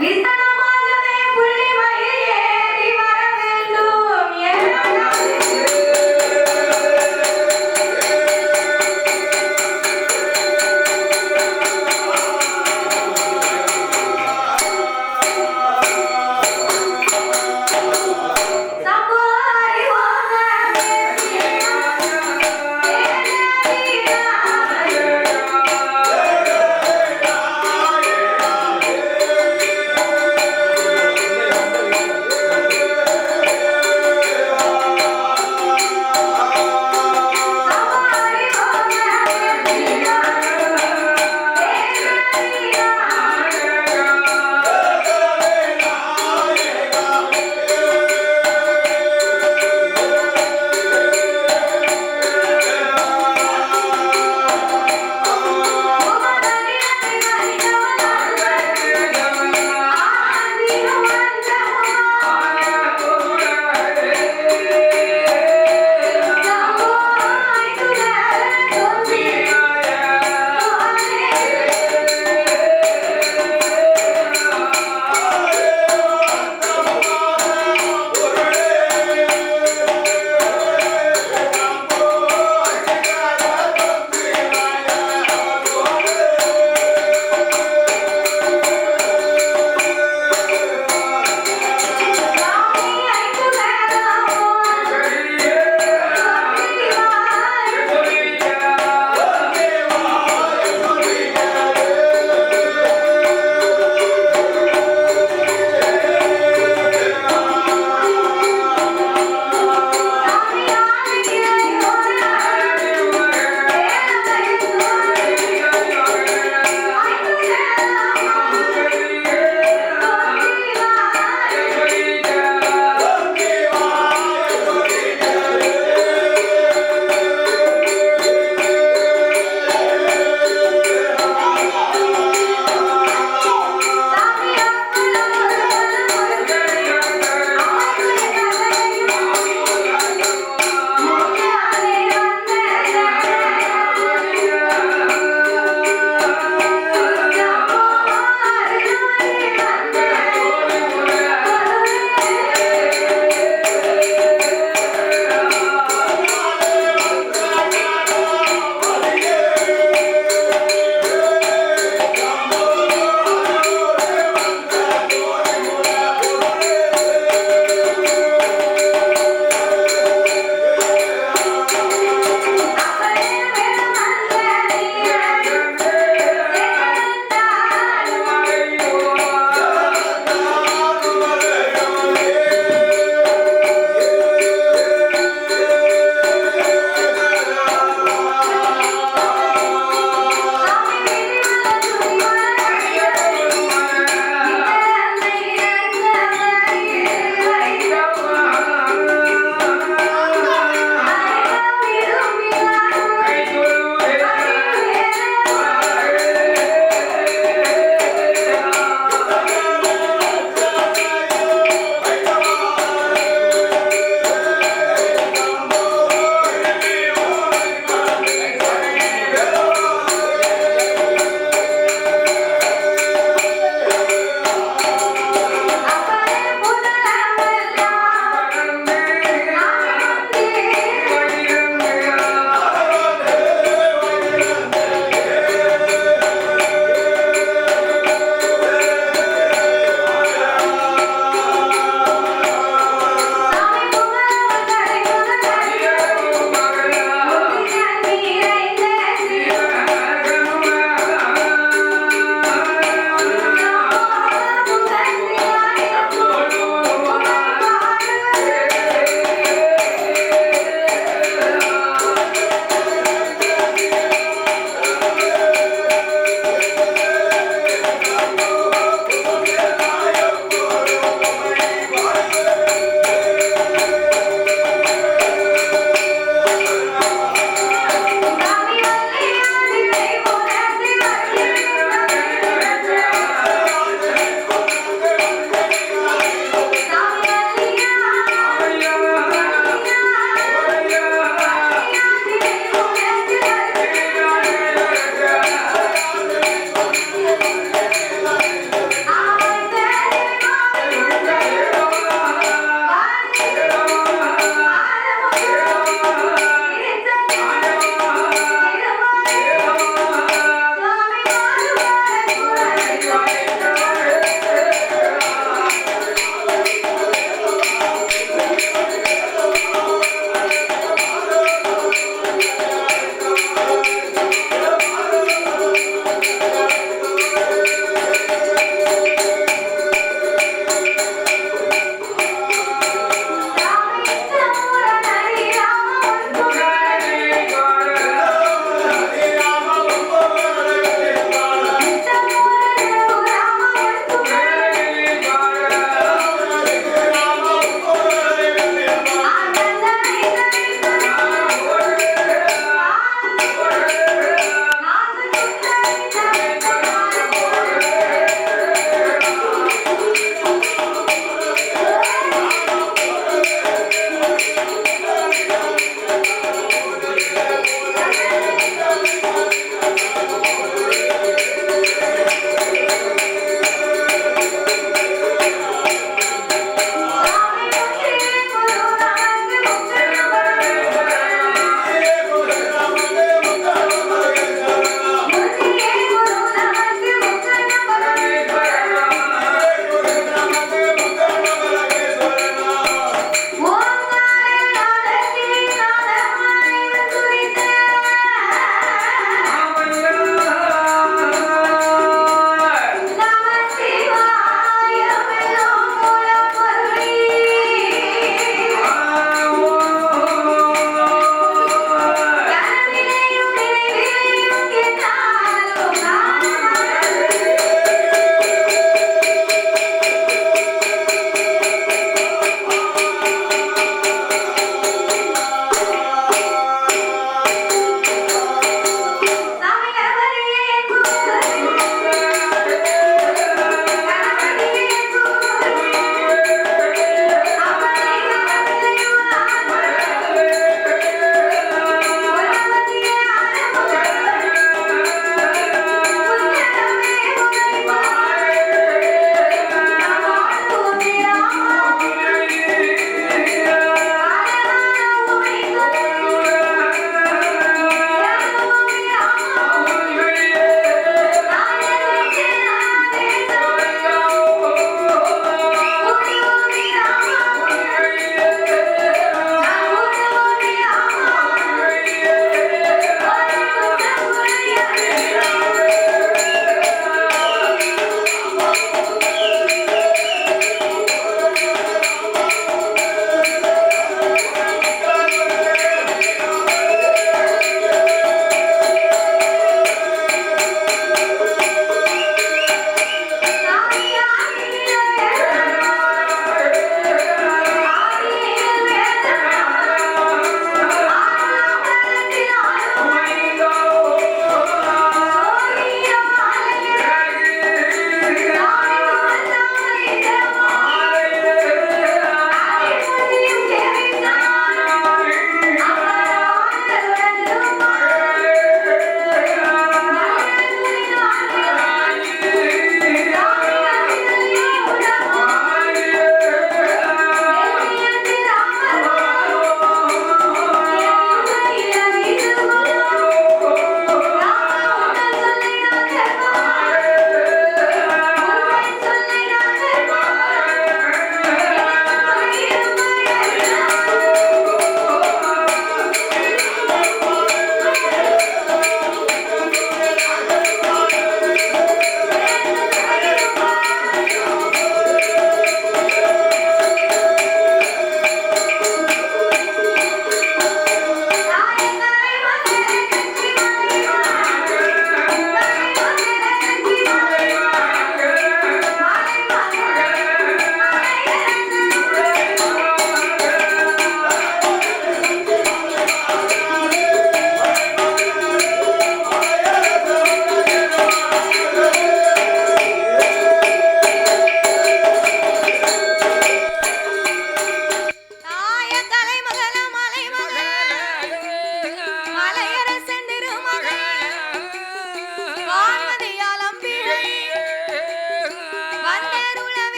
விசனமாகவே புள்ளி மயிலே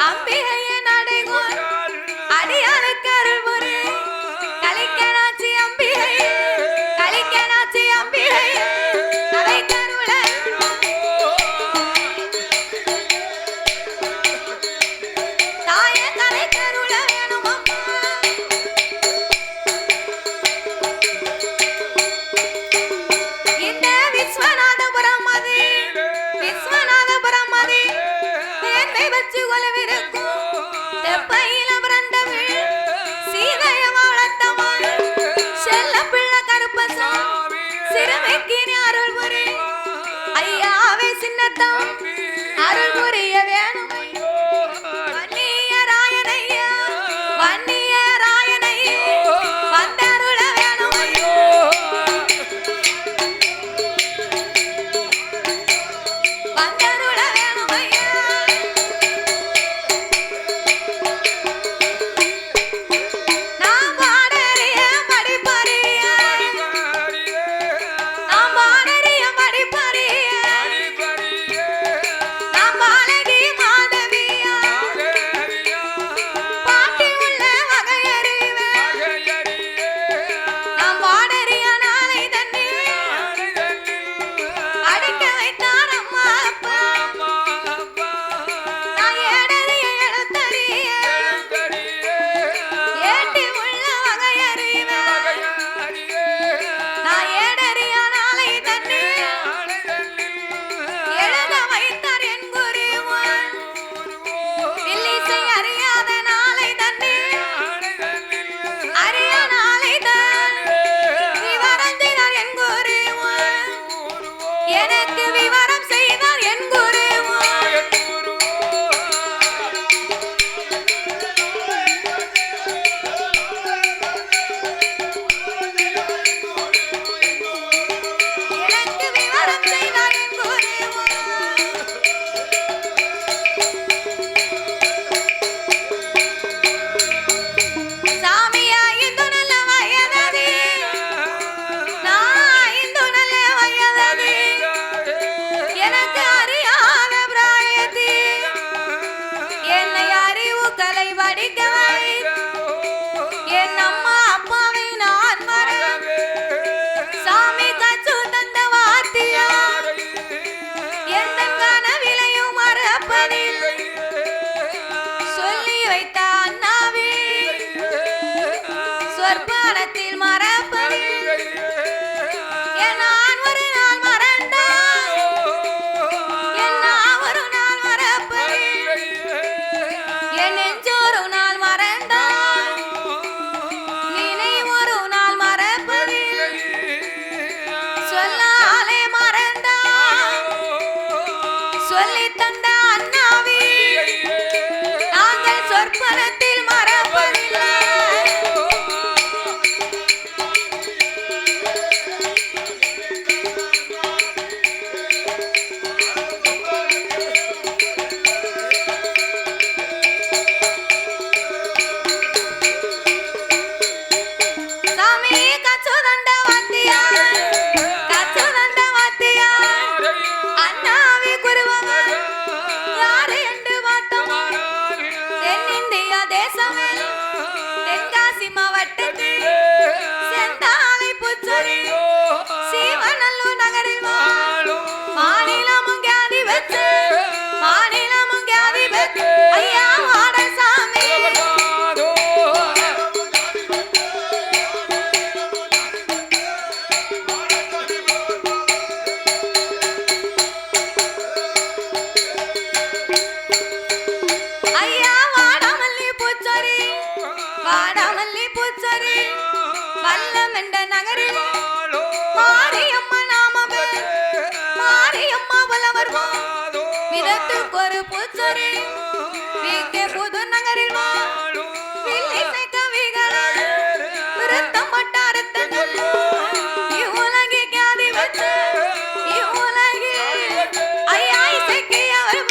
அம்பிகையே நடைகோள் அடியாளுக்கு அருள் புரி கலிக்கனாச்சி அம்பிகை கலிக்கனாச்சி அம்பிகை கலை கருள தாயே கலை கருள வேணும் அம்மா இந்த விஸ்வநாதபுரம் மதி விஸ்வநாதபுரம் மதி தேர்வை வச்சு கொலவிருக்கும் தெப்பையில பிறந்தவள் சீதைய வாழத்தவள் செல்ல பிள்ளை கருப்பசாமி சிறுமைக்கு அருள் புரி ஐயாவே சின்னத்தான் அருள் புரிய வேணும் வன்னிய ராயனையா வன்னிய ராயனையா வந்தருள வேணும் வந்தருள வேணும் ஐயா நான் பாடறிய படிப்பறிய நான் பாடறிய படிப்பறிய நான் பாலகி மாதவியா பாட்டி உள்ள வகையறிவே நான் பாடறிய நாளை தண்ணி அடிக்க வைத்தார் அம்மா அப்பா நான் ஏடறிய எழுத்தறிய ஏட்டி உள்ள வகையறிவே நான் ஏடறிய நாளை தண்ணி எழுத வைத்தார் என் குருவன் வில்லிசை அறியாத நாளை தண்ணி அறிய நாளை தான் விவரந்தினார் என் குருவன் எனக்கு விவரம் செய்தார் என் குருவன் எனக்கு விவரம் செய்தார் என் குருவன் சாமியா இந்து நல்ல வயததி நான் இந்து நல்ல வயததி எனக்கு அறியாத பிராயத்தி என்னை அறிவு கலை படிக்க வை என் அம்மா அப்பாவை நான் மறவேன் சாமி கச்சு தந்த வாத்தியார் எந்த கனவிலையும் மறப்பதில்லை சொல்லி வைத்த அண்ணாவே சொற்பனத்தில் மறப்பதில்லை நான் ஒரு நாள் மறந்தால் நான் ஒரு நாள் மறப்பதில்லை என் நெஞ்சொரு நாள் மறந்தால் நினைவு ஒரு நாள் மறப்பதில்லை சொல்லாலே மறந்தால் சொல்லி தந்த அண்ணாவே நாங்கள் சொற்பனத்தில் மறப்பதில்லை சாமி கச்சு தந்த வாத்தியார் கச்சு தந்த வாத்தியார் அண்ணாவி குருவன் யாரு என்று பார்த்தோம் தென்னிந்தியா தேசமில் தென்காசி மாவட்டத்தில் செந்தாலை புச்சரி சீவநல்லூர் நகரில் மாநிலமும் கியாதி வச்சு மாநிலமும் கியாதி வச்சு ஐயா வாட சாமி ஐயா வாடாமல்லி பூச்சரி வாடாமல்லி பூச்சரி வல்லம் என்ற நகரில் மாரியம்மா நாமமே மாரியம்மா புலவர் விதத்துக்கு ஒரு பூச்சரி வீக்கே புது நகரில் வில்லிசை கவிகளால் விருத்தம் பட்டாரத்தங்கள் இவ்வுலகி கியாதி வச்சு இவ்வுலகி ஐயா இசைக்கு அவர்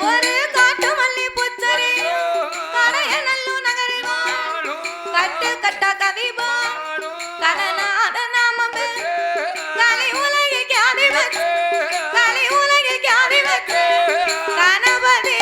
ஒரு காட்டு மல்லி பூச்சரி கரைய நல்ல காட்டு கட்ட கவிபோ கனநாத நாமம் கலை உலகில் கியாதி வச்சு கலை உலகில் கியாதி வச்சு கணபதி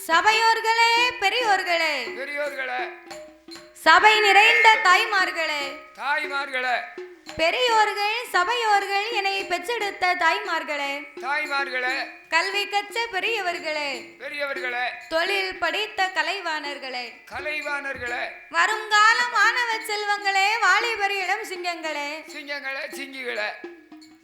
சபையோர்களே பெரியோர்களே பெரியோர்களே சபை நிறைந்த தாய்மார்களே தாய்மார்களே பெரியோர்கள் சபையோர்கள் என்னை பெற்றெடுத்த தாய்மார்களே தாய்மார்களே கல்வி கற்ற பெரியவர்களே பெரியவர்களே தொழில் படித்த கலைவாணர்களே கலைவாணர்களே வருங்கால மாணவ செல்வங்களே வாலிபர் இளம் சிங்கங்களே சிங்கங்களே சிங்கிகளே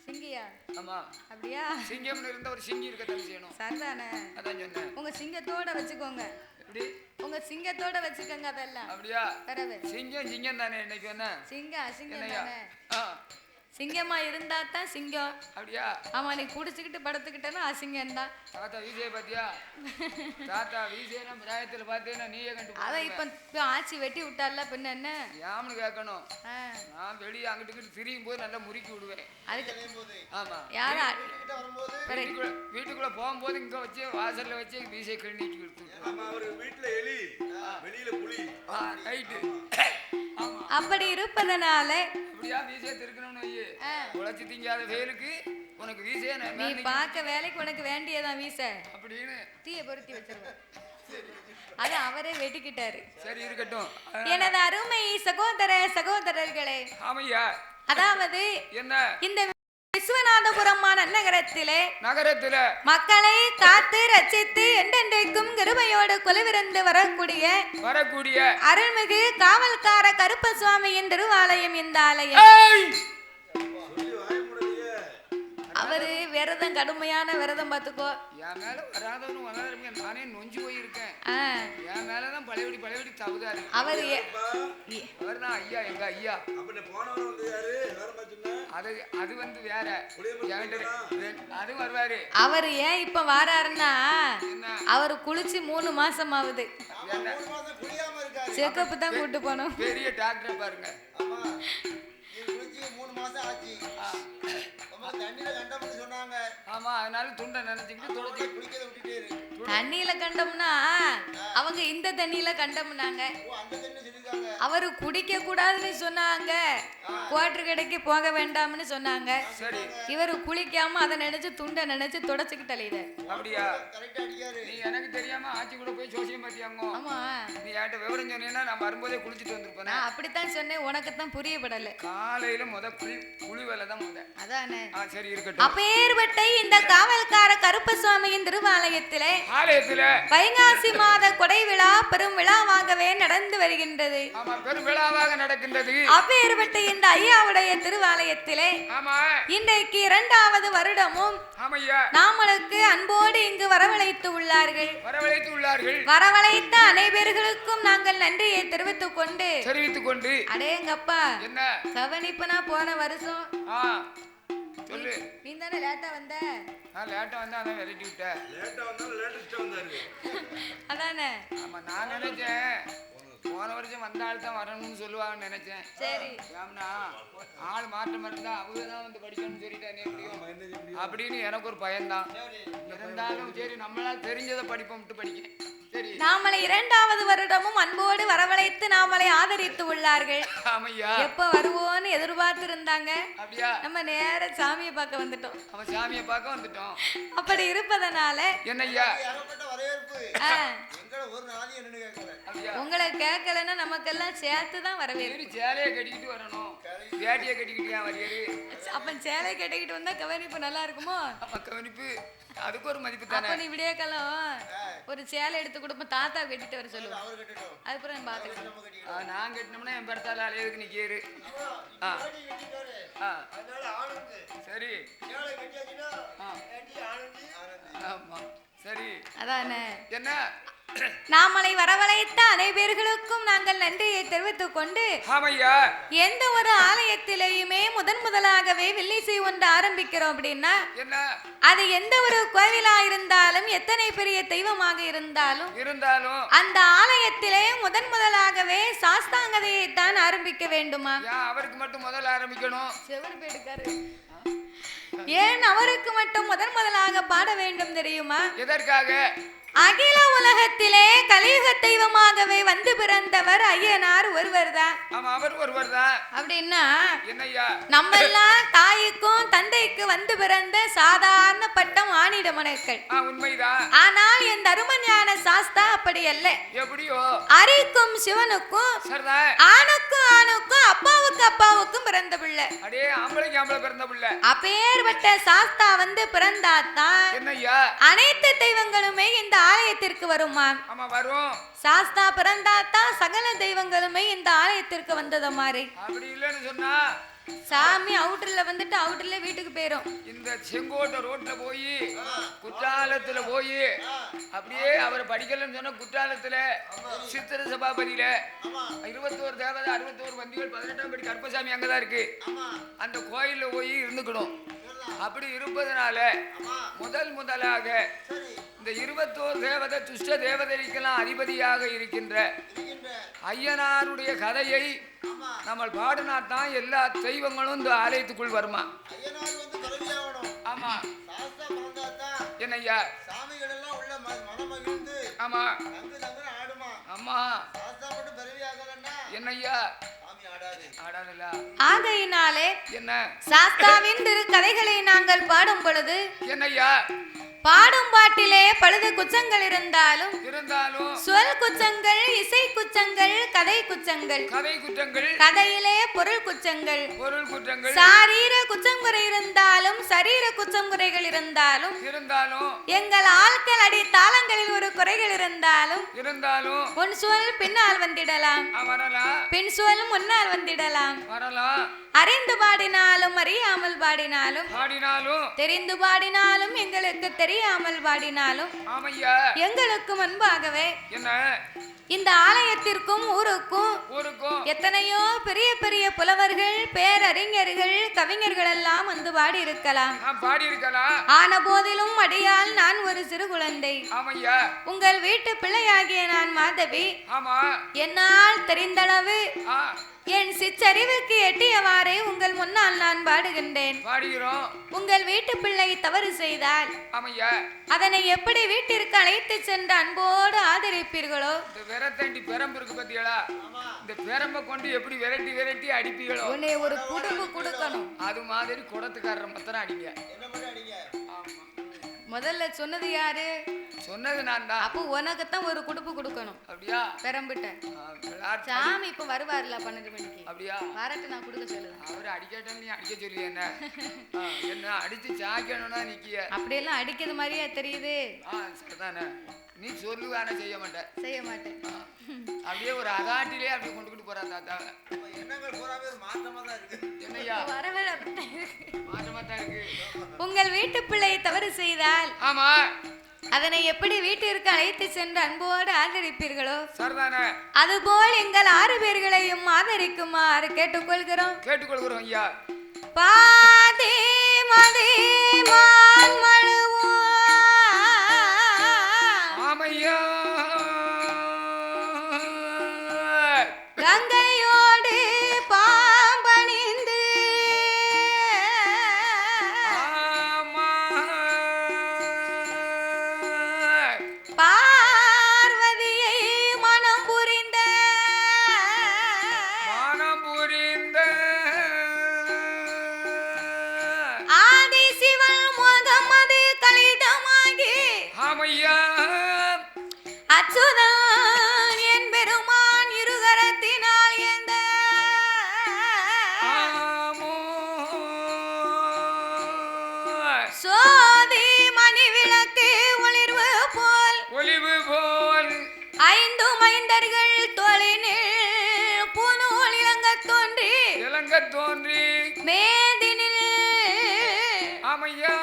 சிங்கியா ஆமா அப்படியா சிங்கம்னு இருந்த ஒரு சிங்கி இருக்க தான் செய்யணும் சரிதானே அதான் சொன்னேன் உங்க சிங்கத்தோட வச்சுக்கோங்க எப்படி உங்க சிங்கத்தோட வச்சுக்கோங்க அதெல்லாம் அப்படியா பரவே சிங்கம் சிங்கம் தானே இன்னைக்கு என்ன சிங்கம் தானே ஆ சிங்கமா இருந்தா தான் சிங்கம் அப்படியா ஆமா நீ குடிச்சுக்கிட்டு படுத்துக்கிட்டேன்னா அசிங்கம் தான் தாத்தா வீசே பாத்தியா தாத்தா வீசேனா பிராயத்துல பார்த்தேன்னா நீயே கண்டு அதான் இப்ப ஆச்சி வெட்டி விட்டால பின்ன என்ன யாமனு கேட்கணும் நான் வெளியே அங்கிட்டு திரியும் போது நல்லா முறுக்கி விடுவேன் அதுக்கு ஆமா யாரா வீட்டுக்குள்ள போகும்போது இங்க வச்சு வாசல்ல வச்சு வீசை கிழிச்சு வீட்டுல எலி வெளியில புலி அப்படி இருப்பதனால அப்படியா வீசே திருக்கணும்னு வையே உழைச்சி திங்காத வேலுக்கு உனக்கு வீசே நீ பார்க்க வேலைக்கு உனக்கு வேண்டியதான் வீச அப்படின்னு தீய பொருத்தி வச்சிருவேன் அது அவரே வெட்டிக்கிட்டாரு சரி இருக்கட்டும் எனது அருமை சகோதர சகோதரர்களே ஆமையா அதாவது என்ன இந்த விஸ்வநாதபுரம் நகரத்திலே மக்களை காத்து ரட்சித்து என்றென்றைக்கும் கிருபையோடு குலவிருந்து வரக்கூடிய அருள்மிகு காவல்கார கருப்பசுவாமியின் திருவாலயம் இந்த ஆலயம். அவரு வேற விரதம் கடுமையான விரதம் பாத்துக்கோ. என் மேல வராதவனு வராதவங்க நானே நொஞ்சு போயிருக்கேன். ஆ, என் மேலதான் பழையபடி தவுதாரு. அவர் அவர்தான் ஐயா, எங்க ஐயா. அப்ப போனவரும் வந்து யாரு வேற மாதிரி சொன்ன அது வந்து வேற அது வருவாரு. அவர் ஏன் இப்ப வாராருன்னா என்ன அவர் குளிச்சு 3 மாசம் ஆகுது. என்ன 3 மாசம் குளியாம இருக்காரு. செக்கப்பு தான் கூட்டு போனோம். பெரிய டாக்டர் பாருங்க. ஆமா, நீ குளிச்சு 3 மாசம் ஆச்சு. நம்ம தண்ணியில கண்டம்னு சொன்னாங்க. ஆமா, அதனால துண்டை நினைச்சுக்கிட்டு தொடச்சி குளிக்கிறத விட்டுட்டே இரு. தண்ணியில கண்டோம்னா அவங்க இந்த தண்ணியில கண்டோம்னாங்க. ஓ, அந்த தண்ணி சொல்லிருக்காங்க. அவரு குடிக்க கூடாதுன்னு சொன்னாங்க, குவாட்டர் கடைக்கு போக வேண்டாம்னு சொன்னாங்க. சரி, இவரு குளிக்காம அதை நினைச்சு துண்டை நினைச்சு தொடச்சுக்கிட்டு அலையில. அப்படியா? கரெக்டா அடிக்காரு. நீ எனக்கு தெரியாம ஆச்சி கூட போய் சோசியம் பாத்தியாங்க. ஆமா, நீ என்கிட்ட விவரம் சொன்னீங்கன்னா நான் வரும்போதே குளிச்சுட்டு வந்திருப்பேன். நான் அப்படித்தான் சொன்னேன், உனக்கு தான் புரியப்படல. காலையில குழி வேலை தான் அதானே. சரி, இருக்கட்டும். அப்பேற்பட்ட இந்த காவல்கார கருப்பசுவாமியின் திருவாலயத்திலே ஆலயத்துல வைகாசி மாத கொடை விழா பெரும் விழாவாகவே நடந்து வருகின்றது. ஆமா, பெரும் விழாவாக நடக்கின்றது. அப்பேற்பட்ட இந்த ஐயாவுடைய திருவாலயத்திலே ஆமா, இன்றைக்கு 2வது வருடமும் ஆமையா நாமளுக்கு அன்போடு இங்கு வரவழைத்து உள்ளார்கள். வரவழைத்து உள்ளார்கள். வரவழைத்த அனைவர்களுக்கும் நாங்கள் நன்றியை தெரிவித்துக் கொண்டு அடேங்கப்பா, என்ன கவனிப்பனா போன வருஷம் சொல்லு. நீ தானே லேட்டா வந்த. நான் லேட்டா வந்தா அதான் விரட்டி விட்டேன். லேட்டா வந்தாலும் லேட்டஸ்டா வந்தாரு. அதானே. ஆமா, நான் நினைச்சேன் போன வருஷம் வந்த ஆள் தான் வரணும்னு சொல்லுவாங்கன்னு நினைச்சேன். சரி, ஏம்னா ஆள் மாற்றம் இருந்தா அவங்க தான் வந்து படிக்கணும்னு சொல்லிட்டானே முடியும் அப்படின்னு எனக்கு ஒரு பயம்தான். இருந்தாலும் சரி, நம்மளால தெரிஞ்சதை படிப்போம்ட்டு படிக்கேன். சரி, நாமளை 2வது வருடமும் அன்போடு வரவழைத்து நாமளை ஆதரித்து உள்ளார்கள். ஆமையா, எப்ப வருவோன்னு எதிர்பார்த்து இருந்தாங்க. அப்படியா? நம்ம நேர சாமியை பார்க்க வந்துட்டோம். அவன் சாமியை பார்க்க வந்துட்டோம். அப்படி இருப்பதனால என்னய்யா ஏகப்பட்ட வரவேற்பு. ஆ, எங்கட ஒரு நாதி என்னன்னு கேட்கல. அப்படியா? உங்களை கேட்கலன்னா நமக்கெல்லாம் சேர்த்து தான் வரவேற்பு. சரி, சேலையை கட்டிக்கிட்டு வரணும், வேட்டியை கட்டிக்கிட்டு ஏன் வரையரு? அப்ப சேலை கட்டிக்கிட்டு வந்தா கவனிப்பு நல்லா இருக்குமோ? அப்ப கவனிப்பு அதுக்கு ஒரு மதிப்பு தானே. அப்ப நீ விடியக்காலம் ஒரு சேலை எடுத்து கொடுப்போம், தாத்தா கட்டிட்டு வர சொல்லுவோம். அவர் கட்டட்டும். அதுக்கப்புறம் நான் பாத்துக்கிறேன். நம்ம கட்டிக்கலாம். நான் கட்டினோம்னா என் பிறத்தால அலையதுக்கு நிற்கிரு. வேட்டி கட்டிட்டாரு. அதனால ஆளுக்கு சரி. சேலை கட்டியாச்சுன்னா ஆ. வேட்டி ஆளுக்கு ஆனந்தி. ஆமா, சரி. அதானே. என்ன நாமளை வரவழைத்த அனைவர்களுக்கும் நாங்கள் நன்றியை தெரிவித்துக் கொண்டு ஆமையா, எந்த ஒரு ஆலயத்திலேயுமே முதலாகவே வில்லிசை ஒன்று ஆரம்பிக்கிறோம் அப்படின்னா என்ன அது எந்த ஒரு கோவிலா இருந்தாலும் எத்தனை பெரிய தெய்வமாக இருந்தாலும் அந்த ஆலயத்திலே முதலாகவே சாஸ்தாங்கதையை தான் ஆரம்பிக்க வேண்டுமா? ஏன் அவருக்கு மட்டும் முதல்ல ஆரம்பிக்கணும்? செவரு பேடுக்காரு. ஏன் அவருக்கு மட்டும் முதலாக பாட வேண்டும் தெரியுமா? எதற்காக? அகில உலகத்திலே கலியுக தெய்வமாகவே வந்து பிறந்தவர் ஐயனார் ஒருவர் தான். ஆமா, அவர் ஒருவர் தான். அப்படின்னா என்னய்யா? நம்ம எல்லாம் தாய்க்கும் தந்தைக்கு வந்து பிறந்த சாதாரணப்பட்ட மானிட மனுக்கள். உண்மைதான். ஆனால் என் தருமஞான சாஸ்தா அப்படி அல்ல. எப்படியோ? அரிக்கும் சிவனுக்கும் சரிதான். ஆணுக்கும் அப்பாவுக்கும் பிறந்த பிள்ளை. அடே, ஆம்பளைக்கு ஆம்பளை பிறந்த பிள்ளை. அப்பேற்பட்ட சாஸ்தா வந்து பிறந்தாத்தான் என்னய்யா? அனைத்து தெய்வங்களுமே இந்த ஆலயத்திற்கு வருமா? ஆமா, வரும். சாஸ்தா பிறந்தாத்தான் சகல தெய்வங்களுமே இந்த ஆலயத்திற்கு வந்தத மாதிரி. அப்படி இல்லைன்னு சொன்னா சாமி அவுட்டர்ல வந்துட்டு அவுட்டர்ல வீட்டுக்கு போயிரும். இந்த செங்கோட்டை ரோட்ல போய் குற்றாலத்துல போய் அப்படியே அவர் படிக்கலன்னு சொன்ன குற்றாலத்துல சித்திர சபாபதியில 21 தேவதை 61 வந்திகள் 18ஆம் படி கருப்பசாமி அங்கதான் இருக்கு. அந்த கோயில்ல போய் இருந்துக்கணும். அப்படி இருப்பதனால முதலாக இந்த 21 தேவதை துஷ்ட தேவதைக்கெல்லாம் அதிபதியாக இருக்கின்ற ஐயனாருடைய கதையை நம்ம பாடினாத்தான் எல்லா தெய்வங்களும் இந்த ஆலயத்துக்குள் வருமா? ஆமா. என்னய்யா? ஆமா. ஆமா. என்னய்யா? ஆகையினாலே என்ன சாஸ்தாவின் திருக்கதைகளை நாங்கள் பாடும் பொழுது என்னய்யா? பாடும் பாட்டிலே பழுது குச்சங்கள் இருந்தாலும் சொல் குச்சங்கள், இசை குச்சங்கள், கதை குச்சங்கள், கதையிலே பொருள் குச்சங்கள், சாரீர குச்சங்குறை இருந்தாலும் சரீர குற்றம் குறைகள் இருந்தாலும் இருந்தாலும் எங்கள் ஆட்கள் அடி தாளங்களில் ஒரு குறைகள் இருந்தாலும் உன் சொல் பின்னால் வந்திடலாம் வரலாம் பின் சொல் முன்னால் வந்திடலாம் வரலாம் அறிந்து பாடினாலும் அறியாமல் பாடினாலும் தெரிந்து பாடினாலும் எங்களுக்கு தெரியாமல் பாடினாலும் ஆமையா எங்களுக்கு முன்பாகவே என்ன இந்த ஆலயத்திற்கும் ஊருக்கும் எத்தனையோ பெரிய பெரிய புலவர்கள் பேரறிஞர்கள் கவிஞர்கள் எல்லாம் வந்து பாடி இருக்கலாம் ஆன போதிலும் அடியால் நான் ஒரு சிறு குழந்தை உங்கள் வீட்டு பிள்ளையாகிய நான் மாதவி என்னால் தெரிந்தளவு என் சிற்றறிவுக்கு எட்டியவாறே உங்கள் முன்னால் நான் பாடுகின்றேன் உங்கள் வீட்டு பிள்ளை தவறு செய்தால் அதனை எப்படி வீட்டிற்கு அழைத்து சென்று அன்போடு ஆதரிப்பீர்களோ பெரம்பு இருக்கு பாத்தீங்களா இந்த பெரம்ப கொண்டு எப்படி விரட்டி விரட்டி அடிப்பீங்களோ உன்னை ஒரு குடும்பு கொடுக்கணும் அது மாதிரி குடத்துக்காரர் மத்தரம் அடிங்க முதல்ல சொன்னது யாரு சொன்னது நான் தான் அப்போ உனக்குத்தான் ஒரு குடுப்பு கொடுக்கணும் அப்படியா பெரம்பிட்ட சாமி இப்ப வருவார்ல 12 மணிக்கு அப்படியா வரட்டு நான் கொடுக்க சொல்லுவேன் அவரு அடிக்கட்டும் நீ அடிக்க சொல்லி என்ன அடிச்சு சாக்கணும்னா நிக்கிய அப்படியெல்லாம் அடிக்கிறது மாதிரியா தெரியுது சரிதானே நீ சொல்லுவானே செய்ய மாட்டேன் அப்படியே ஒரு அகாட்டிலே அப்படியே கொண்டுகிட்டு போறா தாத்தா எண்ணங்கள் பூராவே மாற்றமா தான் இருக்கு என்னையா வரவே மாற்றமா தான் இருக்கு உங்கள் வீட்டு பிள்ளை தவறு செய்தால் ஆமா அதனை எப்படி வீட்டிற்கு அழைத்து சென்று அன்போடு ஆதரிப்பீர்களோ சரிதானே அதுபோல் எங்கள் 6 பேர்களையும் ஆதரிக்குமாறு கேட்டுக்கொள்கிறோம் ஐயா பாதே மதே மான் மழுவோ ஆமையா கங்கையோடு பாம்பணிந்து பார்வதியை மனம் புரிந்த ஆதி சிவன் முகமது கலிதமாகி ஆமையா அச்சுதன் என் பெருமான் இருகரத்தினால் எந்த சோதி மணி விளக்கு ஒளிர்வு போல் 5 மைந்தர்கள் தோளினில் பூநூல் இளங்க தோன்றி மேதினில் ஆமையா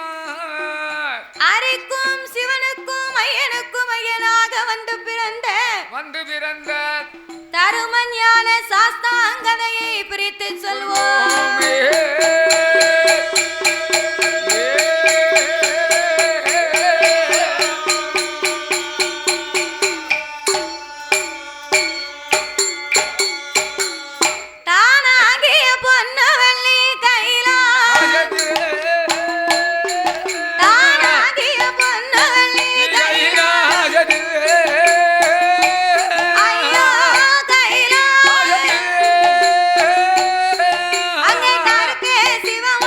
அரிக்கும் சிவனுக்கும் ஐயனுக்கும் ஐயனாக வந்து பிறந்த தருமஞான சாஸ்தாங்கதையை பிரித்து சொல்வோம் தானாகிய பொன்னவள்ளி சிவம்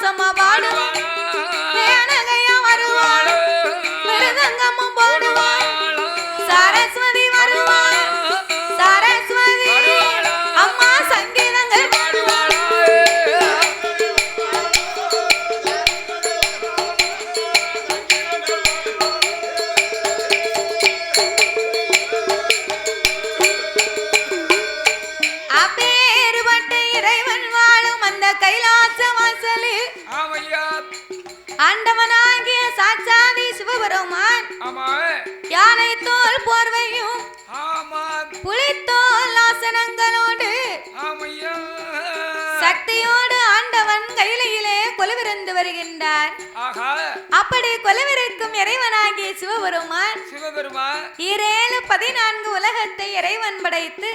அட்டகாசமா பாடுவான் தேனகையா வருவாள் மிருதங்கமும் போடுவாள் சரஸ்வதி வருவாள் சரஸ்வதி அம்மா சங்கீதங்கள் அப்பேறுபட்ட இறைவன் வாழும் அந்த கைலாச வாசலில் ஆண்டவனாகிய சாட்சாதி சிவபெருமான் யானை தோல் போர்வையும் புலித்தோல் ஆசனங்களோடு சக்தியோடு ஆண்டவன் கையிலே கொலுவிருந்து வருகின்றார். அப்படி கொலுவிருக்கும் இறைவனாகிய சிவபெருமான் 14 உலகத்தை இறைவன் படைத்து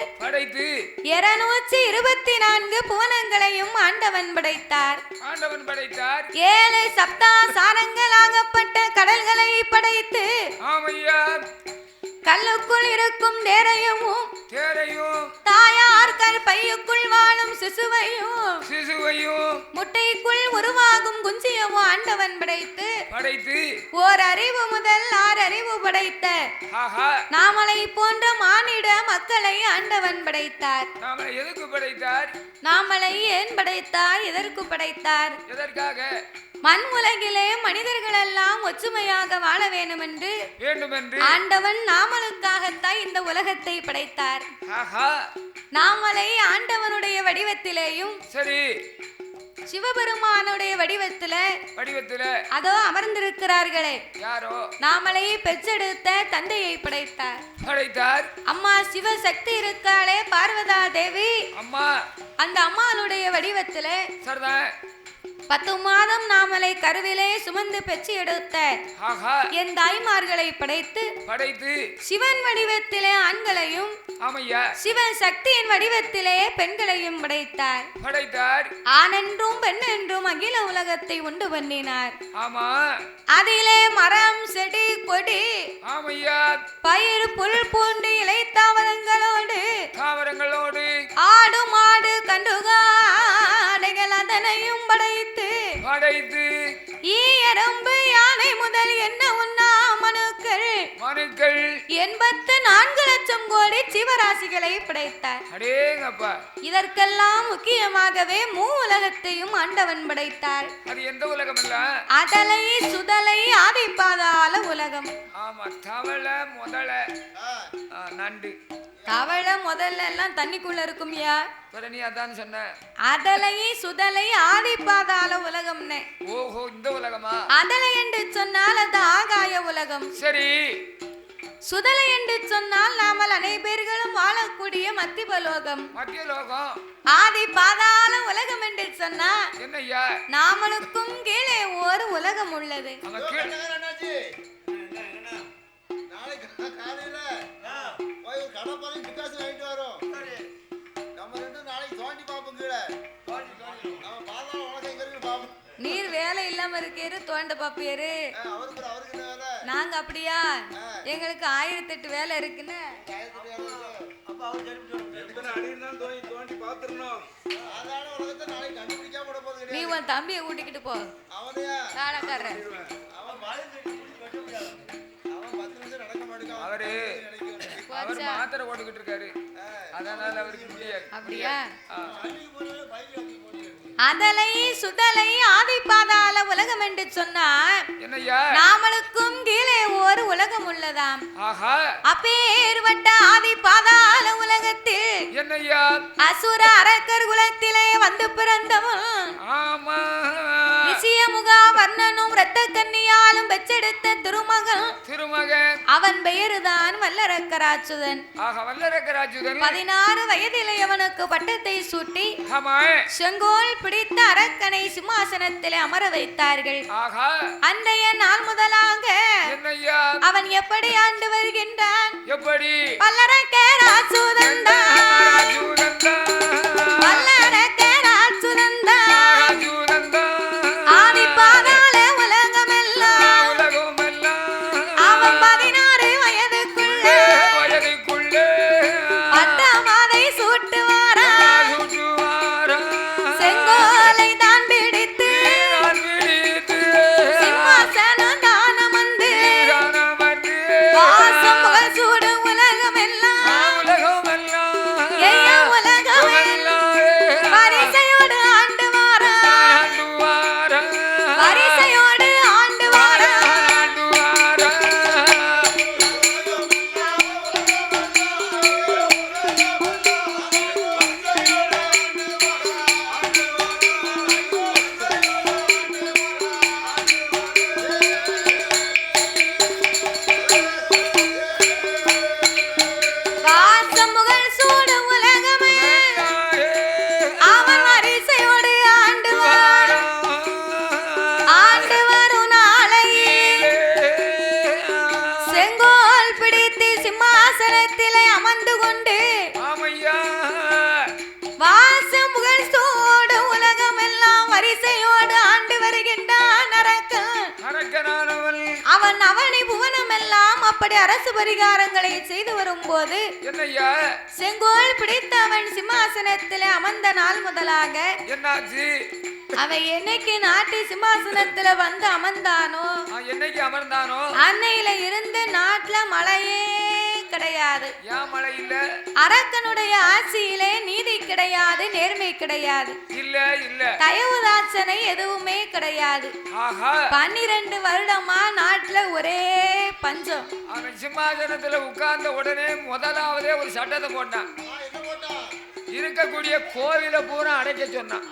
224 புவனங்களையும் ஆண்டவன் படைத்தார். 7 சப்தாசாரங்களாகப்பட்ட கடல்களை படைத்து கல்லுக்குள் இருக்கும் தேரையும் தாயார் கற்பையுக்குள் வாழும் சிசுவையும் முட்டைக்குள் உருவாகும் குஞ்சியமும் ஆண்டவன் படைத்து ஓர் அறிவு முதல் 6 அறிவு படைத்த நாமலை போன்ற மானிட மக்களை ஆண்டவன் படைத்தார். நாமலை ஏன் படைத்தார்? எதற்கு படைத்தார்? மண் உலகிலே மனிதர்கள் எல்லாம் ஒற்றுமையாக வாழ வேண்டும் என்று ஆண்டவன் நாமலுக்காகத்தான் இந்த உலகத்தை படைத்தார். நாமலை ஆண்டவனுடைய வடிவத்திலேயும் சிவபெருமானுடைய வடிவத்தில அதோ அமர்ந்திருக்கிறார்களே நாமலை பெற்றெடுத்த தந்தையை படைத்தார். அம்மா சிவசக்தி இருக்காளே பார்வதா தேவி, அந்த அம்மாளுடைய வடிவத்தில 10 மாதம் நாமலை கருவிலே சுமந்து பெற்று எடுத்த என் தாய்மார்களை படைத்து சிவன் வடிவத்திலே ஆண்களையும் சிவன் சக்தியின் வடிவத்திலே பெண்களையும் படைத்தார். ஆணென்றும் பெண்ணென்றும் அகில உலகத்தை உண்டு பண்ணினார். அதிலே மரம் செடி கொடி பயிர் புல் பூண்டு இலை தாவரங்களோடு ஆடு மாடு கண்டுகாடைகள் அதனையும் படைத்து எறும்பு யானை முதல் என்ன உண்ணா மனுக்கள் 84 லட்சம் கோடி ஜீவராசிகளை படைத்தார். இதற்கெல்லாம் முக்கியமாகவே உலகத்தையும் ஆண்டவன் படைத்தார். அதலை சுதலை ஆதி பாதாள உலகம். தவளை முதல்ல எல்லாம் தண்ணிக்குள்ள இருக்கும்யா. அதலை சுதலை ஆதி பாதாள உலகம்னே. இந்த உலகமா? அதலை என்று சொன்னால் அது ஆகாய உலகம். சரி. சுதலை என்று சொன்னால் நாமல் அனைவர்களும் வாழக்கூடிய மத்தியலோகம். ஆதி பாதாள உலகம் என்று சொன்னா நாமளுக்கும் கீழே ஒரு உலகம் உள்ளது. நீர் வேலை இல்லாம இருக்கேரு தோண்ட பாப்பியாரு. நாங்க அப்படியா? எங்களுக்கு 1008 வேலை இருக்குன்னு. நீ உன் தம்பியை கூட்டிக்கிட்டு போ. அவரு மாத்திரை ஓட்டுக்கிட்டு இருக்காரு, அதனால அவருக்கு முடியாது. அப்படியா? அதலை சுதலை ஆதி பாதாள உலகம் என்று சொன்னார். நாமளுக்கும் கீழே ஒரு உலகம் உள்ளதாம். அப்பேற்பட்ட ஆதி பாதாள உலகத்தில் அசுர அரக்கர் குலத்திலே வந்து பிறந்தவன் நிச்சயமுகா வர்ணனும் இரத்த கன்னியாலும் பெற்றெடுத்த திருமகன். அவன் பெயருதான் வல்லரக்கராச்சுதன். 16 வயதிலே அவனுக்கு பட்டத்தை சூட்டி செங்கோல் பிடித்த அரக்கனை சிம்மாசனத்திலே அமர வைத்தார்கள். அன்றைய நாள் முதலாக அவன் எப்படி ஆண்டு வருகின்றான்? வல்லரக்கராச்சுதன் ஆதி பாதாள உலகமெல்லாம் அவன் 16 வயதுக்குள்ளே பட்டமாதை சூட்டுவாரா. செங்கோலை தான் பிடித்து அவன் அவனி புவனம் எல்லாம் அப்படி அரசு பரிகாரங்களை செய்து வரும்போது என்னய்யா செங்கோல் பிடித்த அவன் சிம்மாசனத்திலே அமர்ந்த நாள் முதலாக என்னாச்சு அவன் என்னைக்கு நாட்டு சிம்மாசனத்துல வந்து அமர்ந்தானோ என்னைக்கு அமர்ந்தானோ அன்னையில இருந்து நாட்டுல மழையே கிடையாது. ஏன் மழை இல்ல? அரக்கனுடைய ஆட்சியிலே நீதி கிடையாது, நேர்மை கிடையாது, இல்ல இல்ல தயவுதாட்சனை எதுவுமே கிடையாது. 12 வருடமா நாட்டுல ஒரே பஞ்சம். அவன் சிம்மாசனத்துல உட்கார்ந்த உடனே முதலாவதே ஒரு சட்டத்தை போட்டான். இருக்கக்கூடிய கோவில பூரா அடைக்க சொன்னான்.